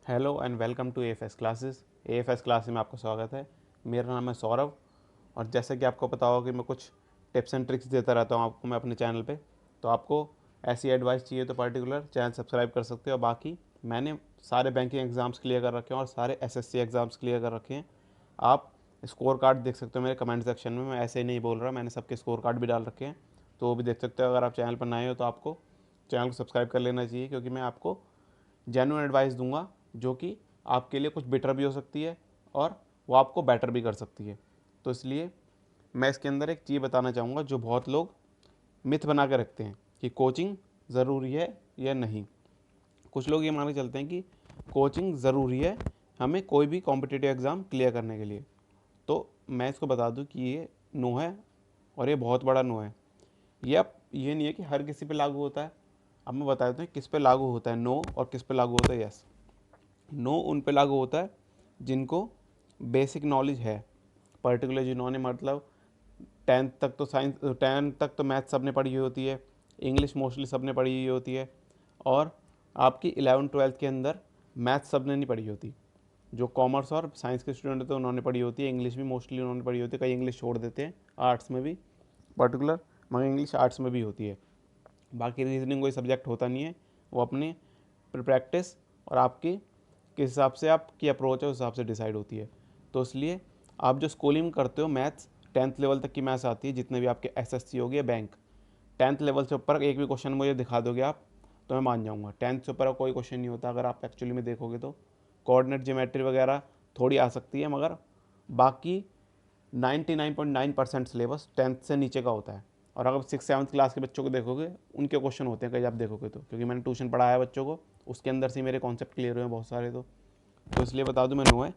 Hello and welcome to AFS classes. AFS class में आपका स्वागत है। मेरा नाम है सौरभ और जैसे कि आपको पता होगा कि मैं कुछ टिप्स एंड ट्रिक्स देता रहता हूँ आपको मैं अपने चैनल पे। तो आपको ऐसी एडवाइस चाहिए तो पर्टिकुलर चैनल सब्सक्राइब कर सकते हो। बाकी मैंने सारे बैंकिंग एग्ज़ाम्स क्लियर कर रखे हैं और सारे एसएससी एग्ज़ाम्स क्लियर कर रखे हैं। आप स्कोर कार्ड देख सकते हो मेरे कमेंट सेक्शन में। मैं ऐसे ही नहीं बोल रहा, मैंने सबके स्कोर कार्ड भी डाल रखे हैं, तो वो भी देख सकते हो। अगर आप चैनल पर नए हो तो आपको चैनल को सब्सक्राइब कर लेना चाहिए, क्योंकि मैं आपको जेन्युइन एडवाइस दूंगा जो कि आपके लिए कुछ बेटर भी हो सकती है और वो आपको बेटर भी कर सकती है। तो इसलिए मैं इसके अंदर एक चीज़ बताना चाहूँगा जो बहुत लोग मिथ बना के रखते हैं कि कोचिंग ज़रूरी है या नहीं। कुछ लोग ये मान के चलते हैं कि कोचिंग ज़रूरी है हमें कोई भी कॉम्पिटिटिव एग्ज़ाम क्लियर करने के लिए। तो मैं इसको बता दूं कि ये नो है, और ये बहुत बड़ा नो है। ये अब ये नहीं है कि हर किसी पे लागू होता है। अब मैं बता देता हूँ किस पे लागू होता है नो और किस पे लागू होता है यस। नो उन पे लागू होता है जिनको बेसिक नॉलेज है, पर्टिकुलर जिन्होंने मतलब टेंथ तक तो मैथ सब ने पढ़ी हुई होती है, इंग्लिश मोस्टली सब ने पढ़ी हुई होती है, और आपकी 11th-12th के अंदर मैथ सब ने नहीं पढ़ी होती। जो कॉमर्स और साइंस के स्टूडेंट होते हैं उन्होंने पढ़ी होती है, इंग्लिश भी मोस्टली उन्होंने पढ़ी होती है, कई इंग्लिश छोड़ देते हैं आर्ट्स में भी पर्टिकुलर, मगर इंग्लिश आर्ट्स में भी होती है। बाकी रीजनिंग कोई सब्जेक्ट होता नहीं है, वो अपने प्रैक्टिस और आपकी किस हिसाब से आपकी अप्रोच है उस हिसाब से डिसाइड होती है। तो इसलिए आप जो स्कूलिंग करते हो मैथ्स, 10th लेवल तक की मैथ्स आती है, जितने भी आपके एसएससी हो गया बैंक, 10th लेवल से ऊपर एक भी क्वेश्चन मुझे दिखा दोगे आप तो मैं मान जाऊँगा। 10th से ऊपर कोई क्वेश्चन नहीं होता अगर आप एक्चुअली में देखोगे तो। कोऑर्डिनेट ज्योमेट्री वगैरह थोड़ी आ सकती है, मगर बाकी 99.9% सिलेबस 10th से नीचे का होता है। और अगर 6-7 क्लास के बच्चों को देखोगे उनके क्वेश्चन होते हैं कई, आप देखोगे तो, क्योंकि मैंने ट्यूशन पढ़ाया है बच्चों को, उसके अंदर से मेरे कॉन्सेप्ट क्लियर हुए हैं बहुत सारे। तो इसलिए बता दूं मैं नो है।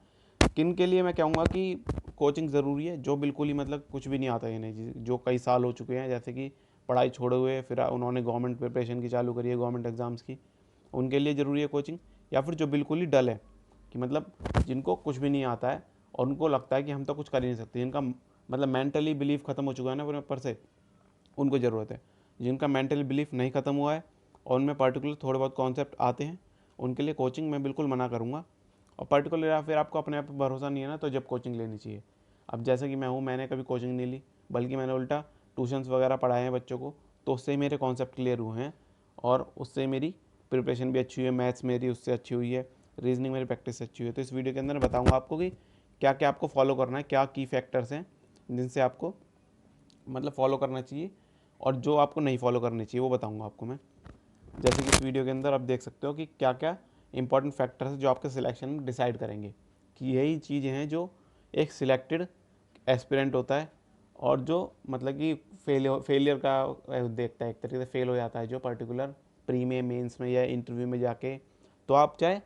किन के लिए मैं कहूँगा कि कोचिंग ज़रूरी है, जो बिल्कुल ही मतलब कुछ भी नहीं आता है इन्हें, जो कई साल हो चुके हैं, जैसे कि पढ़ाई छोड़े हुए फिर उन्होंने गवर्नमेंट प्रिपरेशन की चालू करी है, गवर्नमेंट एग्ज़ाम्स की, उनके लिए ज़रूरी है कोचिंग। या फिर जो बिल्कुल ही डल है, कि मतलब जिनको कुछ भी नहीं आता है और उनको लगता है कि हम तो कुछ कर ही नहीं सकते, जिनका मतलब मेंटली बिलीफ ख़त्म हो चुका है ना अपने ऊपर से, उनको ज़रूरत है। जिनका मेंटल बिलीफ नहीं ख़त्म हुआ है और उनमें पर्टिकुलर थोड़े बहुत कॉन्सेप्ट आते हैं, उनके लिए कोचिंग मैं बिल्कुल मना करूँगा। और पर्टिकुलर या फिर आपको अपने आप पर भरोसा नहीं है ना, तो जब कोचिंग लेनी चाहिए। अब जैसे कि मैं हूँ, मैंने कभी कोचिंग नहीं ली, बल्कि मैंने उल्टा ट्यूशन्स वगैरह पढ़ाए हैं बच्चों को, तो उससे मेरे कॉन्सेप्ट क्लियर हुए हैं और उससे मेरी प्रिपरेशन भी अच्छी हुई है, मैथ्स मेरी उससे अच्छी हुई है, रीजनिंग मेरी प्रैक्टिस अच्छी हुई है। तो इस वीडियो के अंदर मैं बताऊँगा आपको कि क्या क्या आपको फॉलो करना है, क्या की फैक्टर्स हैं जिनसे आपको मतलब फॉलो करना चाहिए, और जो आपको नहीं फॉलो करनी चाहिए वो बताऊंगा आपको मैं। जैसे कि इस वीडियो के अंदर आप देख सकते हो कि क्या क्या इंपॉर्टेंट फैक्टर्स हैं जो आपके सिलेक्शन में डिसाइड करेंगे, कि यही चीज़ें हैं जो एक सिलेक्टेड एस्पिरेंट होता है और जो मतलब कि फेलियर का देखता है, एक तरीके से फेल हो जाता है जो पर्टिकुलर प्री में, मेंस में या इंटरव्यू में जाके। तो आप चाहे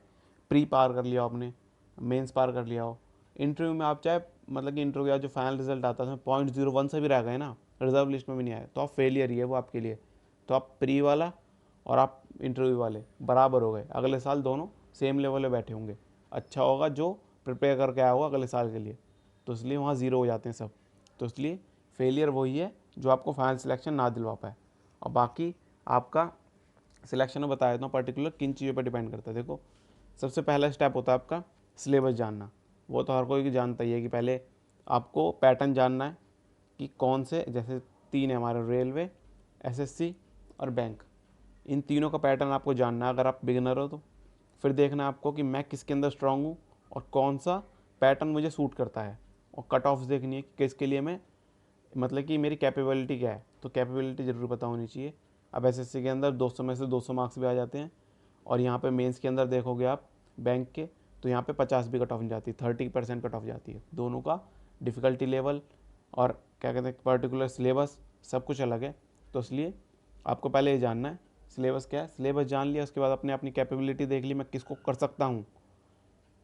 प्री पार कर लिया हो आपने, मेंस पार कर लिया हो, इंटरव्यू में आप चाहे मतलब कि इंटरव्यू का जो फाइनल रिजल्ट आता है उसमें 0.01 से भी रह गए ना, रिजर्व लिस्ट में भी नहीं आए, तो आप फेलियर ही है वो आपके लिए। तो आप प्री वाला और आप इंटरव्यू वाले बराबर हो गए, अगले साल दोनों सेम लेवल पे बैठे होंगे। अच्छा होगा जो प्रिपेयर करके आया होगा अगले साल के लिए, तो इसलिए वहाँ ज़ीरो हो जाते हैं सब। तो इसलिए फेलियर वही है जो आपको फाइनल सिलेक्शन ना दिलवा पाए। और बाकी आपका सिलेक्शन में बता देता हूँ पर्टिकुलर किन चीज़ों पर डिपेंड करता है। देखो, सबसे पहला स्टेप होता है आपका सिलेबस जानना। वो तो हर कोई की जानता ही है कि पहले आपको पैटर्न जानना है कि कौन से, जैसे तीन है हमारे, रेलवे, एसएससी और बैंक, इन तीनों का पैटर्न आपको जानना है अगर आप बिगिनर हो तो। फिर देखना है आपको कि मैं किसके अंदर स्ट्रांग हूँ और कौन सा पैटर्न मुझे सूट करता है, और कट ऑफ्स देखनी है कि किसके लिए मैं मतलब कि मेरी कैपेबिलिटी क्या है, तो कैपेबिलिटी ज़रूर पता होनी चाहिए। अब एसएससी के अंदर 200 में से 200 मार्क्स भी आ जाते हैं, और यहाँ पे मेंस के अंदर देखोगे आप बैंक के, तो यहाँ पे 50 भी कट ऑफ जाती है, 30% कट ऑफ जाती है। दोनों का डिफ़िकल्टी लेवल और क्या कहते हैं पर्टिकुलर सिलेबस सब कुछ अलग है। तो इसलिए आपको पहले ये जानना है सिलेबस क्या है। सिलेबस जान लिया उसके बाद अपने अपनी कैपेबिलिटी देख ली, मैं किसको कर सकता हूँ।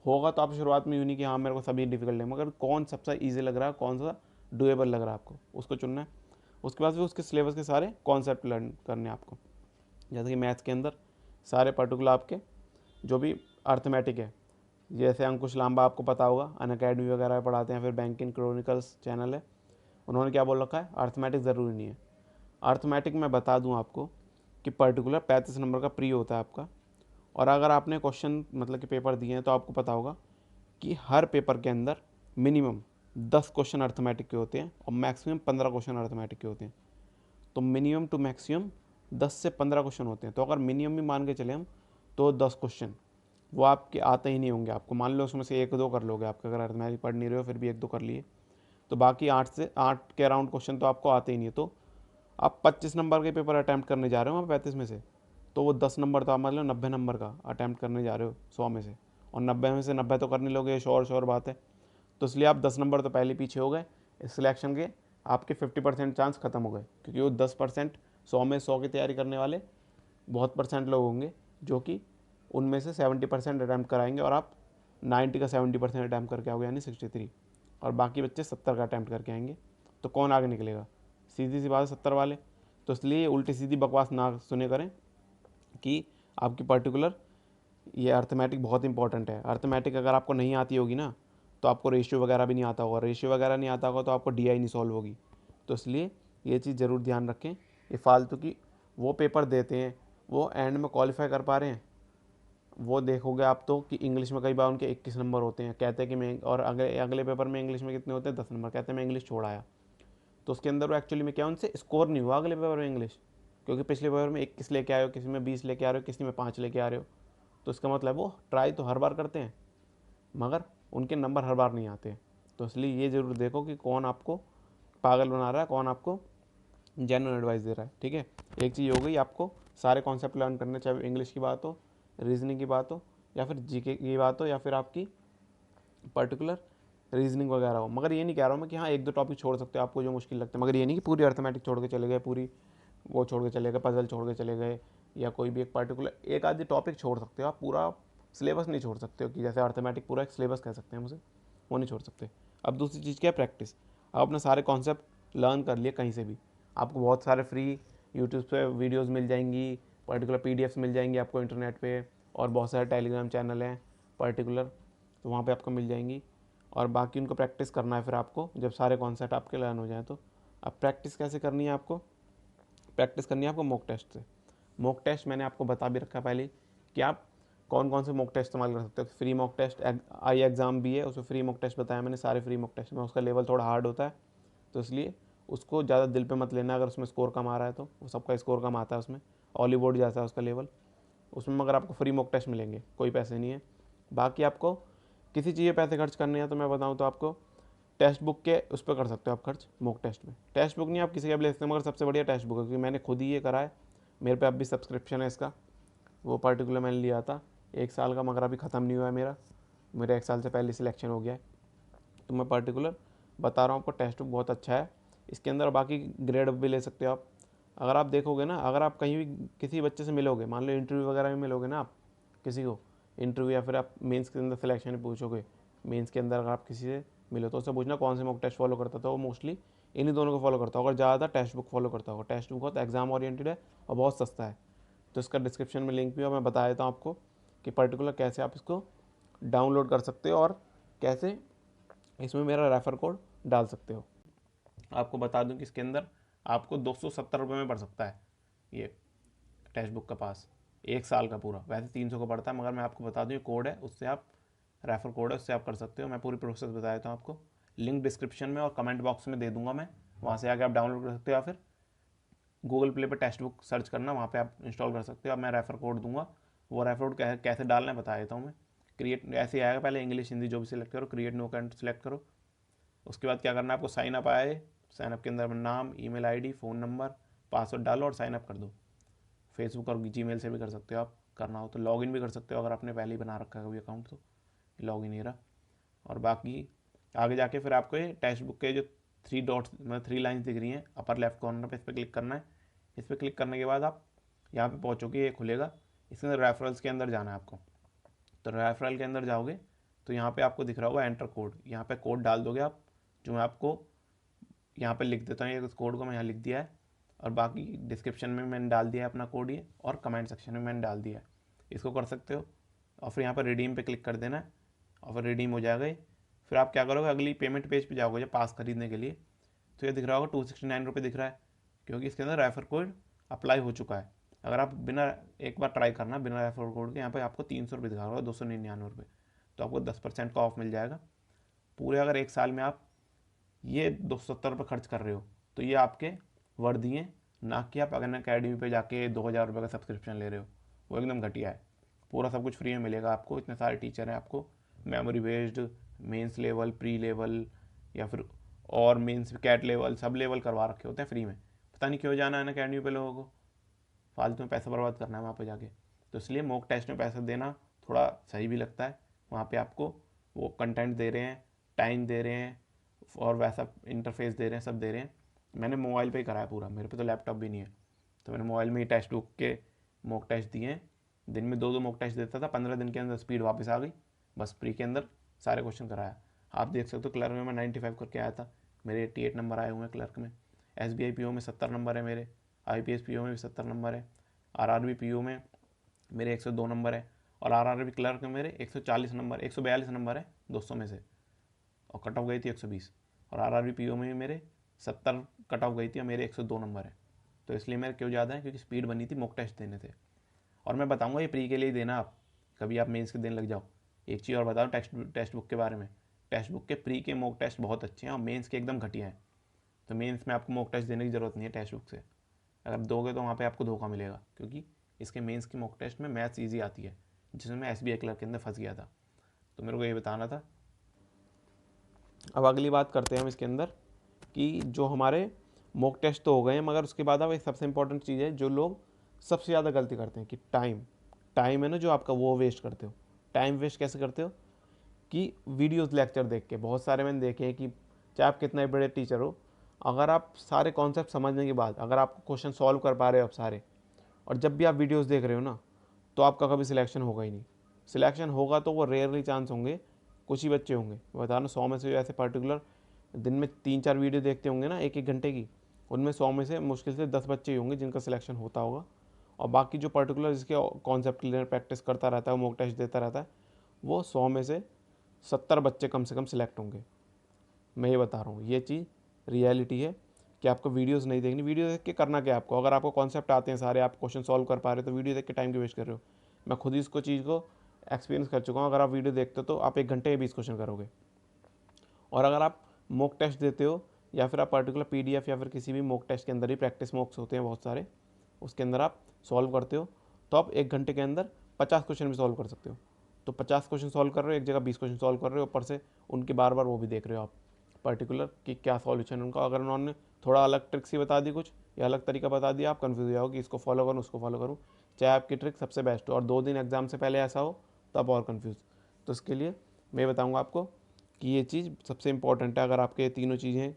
होगा तो आप शुरुआत में यूँ नहीं कि हाँ मेरे को सभी डिफिकल्ट है, मगर कौन सबसे ईजी लग रहा है, कौन सा डुएबल लग रहा है आपको, उसको चुनना है। उसके बाद फिर उसके सिलेबस के सारे कॉन्सेप्ट लर्न करने हैं आपको। जैसे कि मैथ्स के अंदर सारे पर्टिकुलर आपके जो भी अर्थमेटिक है, जैसे अंकुश लांबा आपको पता होगा, अनअकैडमी वगैरह पढ़ाते हैं, फिर बैंकिंग क्रॉनिकल्स चैनल है, उन्होंने क्या बोल रखा है, अर्थमेटिक ज़रूरी नहीं है। अर्थमेटिक मैं बता दूं आपको कि पर्टिकुलर 35 नंबर का प्री होता है आपका, और अगर आपने क्वेश्चन मतलब कि पेपर दिए हैं तो आपको पता होगा कि हर पेपर के अंदर मिनिमम 10 क्वेश्चन अर्थमेटिक के होते हैं और मैक्सिमम 15 क्वेश्चन अर्थमेटिक के होते हैं। तो मिनिमम टू मैक्सिमम 10 से 15 क्वेश्चन होते हैं। तो अगर मिनिमम भी मान के चले हम तो 10 क्वेश्चन वो आपके आते ही नहीं होंगे आपको। मान लो उसमें से 1-2 कर लोगे आपके, अगर अर्थमेटिक पढ़ नहीं रहे हो फिर भी 1-2 कर लिए, तो बाकी 8 के अराउंड क्वेश्चन तो आपको आते ही नहीं है। तो आप 25 नंबर के पेपर अटैम्प्ट करने जा रहे हो 35 में से, तो वो 10 नंबर तो आप मतलब 90 नंबर का अटैम्प्ट करने जा रहे हो 100 में से, और 90 में से 90 तो कर नहीं लोगे, श्योर बात है। तो इसलिए आप 10 नंबर तो पहले पीछे हो गए इस सिलेक्शन के, आपके 50% चांस खत्म हो गए, क्योंकि वो 10% 100 में 100 की तैयारी करने वाले बहुत परसेंट लोग होंगे जो कि उनमें से 70% अटैम्प्ट कराएंगे और आप 90 का 70% अटैम्प्ट करके आओगे, यानी 63, और बाकी बच्चे 70 का अटैम्प्ट करके आएंगे। तो कौन आगे निकलेगा? सीधी सी बात है 70 वाले। तो इसलिए उल्टी सीधी बकवास ना सुने करें कि आपकी पर्टिकुलर ये अर्थमेटिक बहुत इंपॉर्टेंट है। अर्थमेटिक अगर आपको नहीं आती होगी ना तो आपको रेशियो वगैरह भी नहीं आता होगा, रेशियो वगैरह नहीं आता होगा तो आपको डीआई नहीं सॉल्व होगी। तो इसलिए ये चीज़ ज़रूर ध्यान रखें। ये फालतू की वो पेपर देते हैं, वो एंड में क्वालिफाई कर पा रहे हैं, वो देखोगे आप तो कि इंग्लिश में कई बार उनके 21 नंबर होते हैं, कहते हैं कि मैं, और अगले अगले पेपर में इंग्लिश में कितने होते हैं 10 नंबर, कहते हैं मैं इंग्लिश छोड़ आया। तो उसके अंदर वो एक्चुअली में क्या उनसे स्कोर नहीं हुआ अगले पेपर में इंग्लिश, क्योंकि पिछले पेपर में 21 लेके आए हो, किसी में 20 लेके आ रहे हो, किसी में 5 लेके आ रहे हो। तो इसका मतलब वो ट्राई तो हर बार करते हैं मगर उनके नंबर हर बार नहीं आते। तो इसलिए ये ज़रूर देखो कि कौन आपको पागल बना रहा है, कौन आपको जेन्युइन एडवाइस दे रहा है। ठीक है, एक चीज़ हो गई, आपको सारे कॉन्सेप्ट लर्न करने, चाहे इंग्लिश की बात हो, रीजनिंग की बात हो, या फिर जीके की बात हो, या फिर आपकी पर्टिकुलर रीजनिंग वगैरह हो। मगर ये नहीं कह रहा हूँ मैं कि हाँ 1-2 टॉपिक छोड़ सकते हो आपको जो मुश्किल लगता है, मगर ये नहीं कि पूरी अर्थमेटिक छोड़ के चले गए, पूरी वो छोड़ के चले गए, पजल छोड़ के चले गए, या कोई भी एक पर्टिकुलर एक आधी टॉपिक छोड़ सकते हो आप, पूरा सिलेबस नहीं छोड़ सकते हो कि जैसे अर्थमेटिक पूरा एक सिलेबस कह सकते हैं हम उसे, वो नहीं छोड़ सकते। अब दूसरी चीज़ क्या है, प्रैक्टिस। आप अपने सारे कॉन्सेप्ट लर्न कर लिए कहीं से भी, आपको बहुत सारे फ्री यूट्यूब पे वीडियोस मिल जाएंगी, पर्टिकुलर पीडीएफ्स मिल जाएंगी आपको इंटरनेट पे, और बहुत सारे टेलीग्राम चैनल हैं पर्टिकुलर, तो वहाँ पे आपको मिल जाएंगी। और बाकी उनको प्रैक्टिस करना है फिर आपको, जब सारे कॉन्सेप्ट आपके लर्न हो जाएँ तो। अब प्रैक्टिस कैसे करनी है आपको? प्रैक्टिस करनी है आपको मॉक टेस्ट से। मॉक टेस्ट मैंने आपको बता भी रखा है पहले कि आप कौन कौन से मॉक टेस्ट इस्तेमाल कर सकते हो। फ्री मॉक टेस्ट, आई एग्ज़ाम भी है, उसमें फ्री मॉक टेस्ट बताया मैंने, सारे फ्री मॉक टेस्ट में उसका लेवल थोड़ा हार्ड होता है, तो इसलिए उसको ज़्यादा दिल पे मत लेना। अगर उसमें स्कोर कम आ रहा है तो वो सबका स्कोर कम आता है उसमें, हॉलीवुड जैसा है उसका लेवल उसमें। मगर आपको फ्री मॉक टेस्ट मिलेंगे, कोई पैसे नहीं है। बाकी आपको किसी चीज़ पे पैसे खर्च करने हैं तो मैं बताऊँ तो आपको टेक्स्ट बुक के उस पर कर सकते हो आप खर्च, मॉक टेस्ट में। टेक्स्ट बुक नहीं आप किसी का भी ले सकते हो, मगर सबसे बढ़िया टेक्स्ट बुक है, क्योंकि मैंने खुद ही ये करा है, मेरे पे अब भी सब्सक्रिप्शन है इसका। वो पर्टिकुलर मैंने लिया था 1 साल का, मगर अभी ख़त्म नहीं हुआ है मेरा 1 साल से पहले सिलेक्शन हो गया है। तो मैं पर्टिकुलर बता रहा हूँ आपको, टेक्स्ट बुक बहुत अच्छा है इसके अंदर। बाकी ग्रेड भी ले सकते हो आप। अगर आप देखोगे ना, अगर आप कहीं भी किसी बच्चे से मिलोगे, मान लो इंटरव्यू वगैरह में मिलोगे ना आप किसी को, इंटरव्यू या फिर आप मेंस के अंदर सिलेक्शन पूछोगे, मेंस के अंदर अगर आप किसी से मिलो तो उससे पूछना कौन से मॉक टेस्ट फॉलो करता था। वो मोस्टली इन्हीं दोनों को फॉलो करता होगा, और ज़्यादा टेक्स्ट बुक फॉलो करता होगा। टेक्स्ट बुक बहुत एग्जाम ओरिएंटेड है और बहुत सस्ता है। तो इसका डिस्क्रिप्शन में लिंक भी है, मैं बता देता हूँ आपको कि पर्टिकुलर कैसे आप इसको डाउनलोड कर सकते हो और कैसे इसमें मेरा रेफ़र कोड डाल सकते हो। आपको बता दूं कि इसके अंदर आपको 270 रुपये में पड़ सकता है ये टेक्स्ट बुक का पास, 1 साल का पूरा। वैसे 300 का पड़ता है, मगर मैं आपको बता दूं ये कोड है, उससे आप रेफ़र कोड है, उससे आप कर सकते हो। मैं पूरी प्रोसेस बता देता हूँ आपको, लिंक डिस्क्रिप्शन में और कमेंट बॉक्स में दे दूंगा मैं, वहाँ से आके आप डाउनलोड कर सकते हो, या फिर गूगल प्ले पर टेक्स्ट बुक सर्च करना, वहाँ पे आप इंस्टॉल कर सकते हो। अब मैं रेफ़र कोड दूंगा, वो रेफ़र कोड कैसे डालना है बता देता हूँ मैं। क्रिएट ऐसे ही आएगा, पहले इंग्लिश हिंदी जो भी सिलेक्ट करो, क्रिएट नो अकाउंट सेलेक्ट करो। उसके बाद क्या करना है आपको, साइन अप आए, साइन अप के अंदर नाम, email ID, phone number, password डालो और साइन अप कर दो। फेसबुक और जीमेल से भी कर सकते हो आप, करना हो तो लॉगिन भी कर सकते हो अगर आपने पहले ही बना रखा है कभी अकाउंट तो, लॉगिन ही रहा। और बाकी आगे जाके फिर आपको ये टेक्स्ट बुक के जो 3 डॉट्स मतलब 3 लाइन्स दिख रही हैं अपर लेफ्ट कॉर्नर पे, इस पर क्लिक करना है। इस पर क्लिक करने के बाद आप यहाँ पे पहुँचोगे, ये खुलेगा, इसके अंदर रेफरल्स के अंदर जाना है आपको। तो रेफरल के अंदर जाओगे तो यहाँ पे आपको दिख रहा होगा एंटर कोड, यहाँ पे कोड डाल दोगे आप, जो मैं आपको यहाँ पे लिख देता हूँ। ये कोड को मैं यहाँ लिख दिया है, और बाकी डिस्क्रिप्शन में मैंने डाल दिया है अपना कोड ये, और कमेंट सेक्शन में मैंने डाल दिया है। इसको कर सकते हो, और फिर यहाँ पर रिडीम पे क्लिक कर देना है, और फिर रिडीम हो जाएगा ये। फिर आप क्या करोगे, अगली पेमेंट पेज पे जाओगे जब पास खरीदने के लिए, तो ये दिख रहा होगा 269 रुपये दिख रहा है, क्योंकि इसके अंदर रेफर कोड अप्लाई हो चुका है। अगर आप बिना, एक बार ट्राई करना बिना रेफर कोड के, यहाँ पे आपको 300 रुपये दिखा होगा, 299 रुपये, तो आपको 10% का ऑफ मिल जाएगा। पूरे अगर एक साल में आप ये 270 रुपये खर्च कर रहे हो तो ये आपके वर्दी हैं, ना कि आप अगर अकेडमी पे जाके 2000 रुपये का सब्सक्रिप्शन ले रहे हो, वो एकदम घटिया है। पूरा सब कुछ फ्री में मिलेगा आपको, इतने सारे टीचर हैं आपको, memory based, mains level, pre level, या फिर और मेंस कैट लेवल, सब लेवल करवा रखे होते हैं फ्री में। पता नहीं क्यों जाना है ना अकेडमी पे लोगों को, फालतू में पैसा बर्बाद करना है वहाँ पे जाके। तो इसलिए मॉक टेस्ट में पैसा देना थोड़ा सही भी लगता है। वहाँ पे आपको वो कंटेंट दे रहे हैं, टाइम दे रहे हैं, और वैसा इंटरफेस दे रहे हैं, सब दे रहे हैं। मैंने मोबाइल पे ही कराया पूरा, मेरे पे तो लैपटॉप भी नहीं है, तो मैंने मोबाइल में ही टेक्स्ट बुक के मॉक टेस्ट दिए हैं। दिन में 2-2 मॉक टेस्ट देता था, 15 दिन के अंदर स्पीड वापस आ गई, बस प्री के अंदर सारे क्वेश्चन कराया। आप देख सकते हो क्लर्क में मैं 95 करके आया था, मेरे 88 नंबर आए हुए हैं क्लर्क में। SBI PO में 70 नंबर है मेरे, IPS PO में भी 70 नंबर है, RRB PO में मेरे 102 नंबर है, और RRB क्लर्क में मेरे 140 नंबर, 142 नंबर है 200 में से, और कट ऑफ गई थी 120। और RRB PO में भी मेरे 70 कट ऑफ गई थी और मेरे 102 नंबर है। तो इसलिए मेरे क्यों ज़्यादा है, क्योंकि स्पीड बनी थी, मॉक टेस्ट देने थे। और मैं बताऊंगा ये प्री के लिए ही देना, आप कभी आप मेंस के देने लग जाओ। एक चीज़ और बताओ टेक्स्ट बुक के बारे में, टेक्स्ट बुक के प्री के मॉक टेस्ट बहुत अच्छे हैं और मेंस के एकदम घटिया हैं। तो मेंस में आपको मॉक टेस्ट देने की ज़रूरत नहीं है टेक्स्ट बुक से, अगर दोगे तो वहाँ पे आपको धोखा मिलेगा, क्योंकि इसके मेंस की मॉक टेस्ट में मैथ्स ईजी आती है, जिसमें मैं SBI क्लर्क के अंदर फंस गया था। तो मेरे को ये बताना था। अब अगली बात करते हैं हम इसके अंदर, कि जो हमारे मॉक टेस्ट तो हो गए हैं, मगर उसके बाद अब एक सबसे इंपॉर्टेंट चीज़ है जो लोग सबसे ज़्यादा गलती करते हैं, कि टाइम है ना जो आपका, वो वेस्ट करते हो। टाइम वेस्ट कैसे करते हो, कि वीडियोस लेक्चर देख के, बहुत सारे मैंने देखे हैं कि चाहे आप कितना बड़े टीचर हो, अगर आप सारे कॉन्सेप्ट समझने के बाद अगर आप क्वेश्चन सॉल्व कर पा रहे हो आप सारे, और जब भी आप वीडियोस देख रहे हो ना, तो आपका कभी सिलेक्शन होगा ही नहीं। सिलेक्शन होगा तो वो रेयरली चांस होंगे, कुछ ही बच्चे होंगे। बता रहा 100 में से ऐसे पर्टिकुलर दिन में 3-4 वीडियो देखते होंगे ना 1-1 घंटे की, उनमें 100 में से मुश्किल से 10 बच्चे ही होंगे जिनका सिलेक्शन होता होगा। और बाकी जो पर्टिकुलर जिसके कॉन्सेप्ट क्लियर प्रैक्टिस करता रहता है, मॉक टेस्ट देता रहता है, वो 100 में से 70 बच्चे कम से कम सिलेक्ट होंगे। मैं ये बता रहा हूँ, ये चीज़ रियलिटी है, कि आपको वीडियोस नहीं देखनी। वीडियो देख के करना क्या आपको, अगर आपको कॉन्सेप्ट आते हैं सारे, आप क्वेश्चन सॉल्व कर पा रहे हो, तो वीडियो देख के टाइम क्यों वेस्ट कर रहे हो। मैं खुद ही इसको चीज़ को एक्सपीरियंस कर चुका हूँ। अगर आप वीडियो देखते हो तो आप 1 घंटे में 20 क्वेश्चन करोगे, और अगर आप मॉक टेस्ट देते हो, या फिर आप पर्टिकुलर PDF या फिर किसी भी मॉक टेस्ट के अंदर ही, प्रैक्टिस मॉक्स होते हैं बहुत सारे, उसके अंदर आप सॉल्व करते हो, तो आप 1 घंटे के अंदर 50 क्वेश्चन भी सॉल्व कर सकते हो। तो 50 क्वेश्चन सॉल्व कर रहे हो, एक जगह 20 क्वेश्चन सॉल्व कर रहे हो, ऊपर से उनके बार बार वो भी देख रहे हो आप पर्टिकुलर कि क्या सॉल्यूशन उनका। अगर उन्होंने थोड़ा अलग ट्रिक्स ही बता दी कुछ, या अलग तरीका बता दिया, आप कन्फ्यूज हो जाओ कि इसको फॉलो करूँ उसको फॉलो करूँ, चाहे आपकी ट्रिक सबसे बेस्ट हो, और 2 दिन एग्जाम से पहले ऐसा हो तो आप और कन्फ्यूज़। तो इसके लिए मैं बताऊँगा आपको कि ये चीज़ सबसे इंपॉर्टेंट है। अगर आपके ये तीनों चीज़ें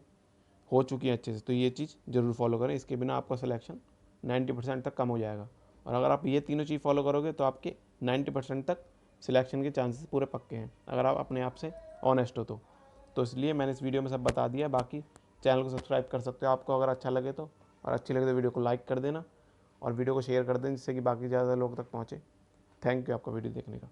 हो चुकी हैं अच्छे से, तो ये चीज़ ज़रूर फॉलो करें, इसके बिना आपका सिलेक्शन 90% तक कम हो जाएगा। और अगर आप ये तीनों चीज़ फॉलो करोगे तो आपके 90% तक सिलेक्शन के चांसेस पूरे पक्के हैं, अगर आप अपने आप से ऑनेस्ट हो तो इसलिए मैंने इस वीडियो में सब बता दिया। बाकी चैनल को सब्सक्राइब कर सकते हो आपको अगर अच्छा लगे तो, और अच्छी लगे तो वीडियो को लाइक कर देना, और वीडियो को शेयर कर देना जिससे कि बाकी ज़्यादा लोग तक पहुँचे। थैंक यू आपका वीडियो देखने का।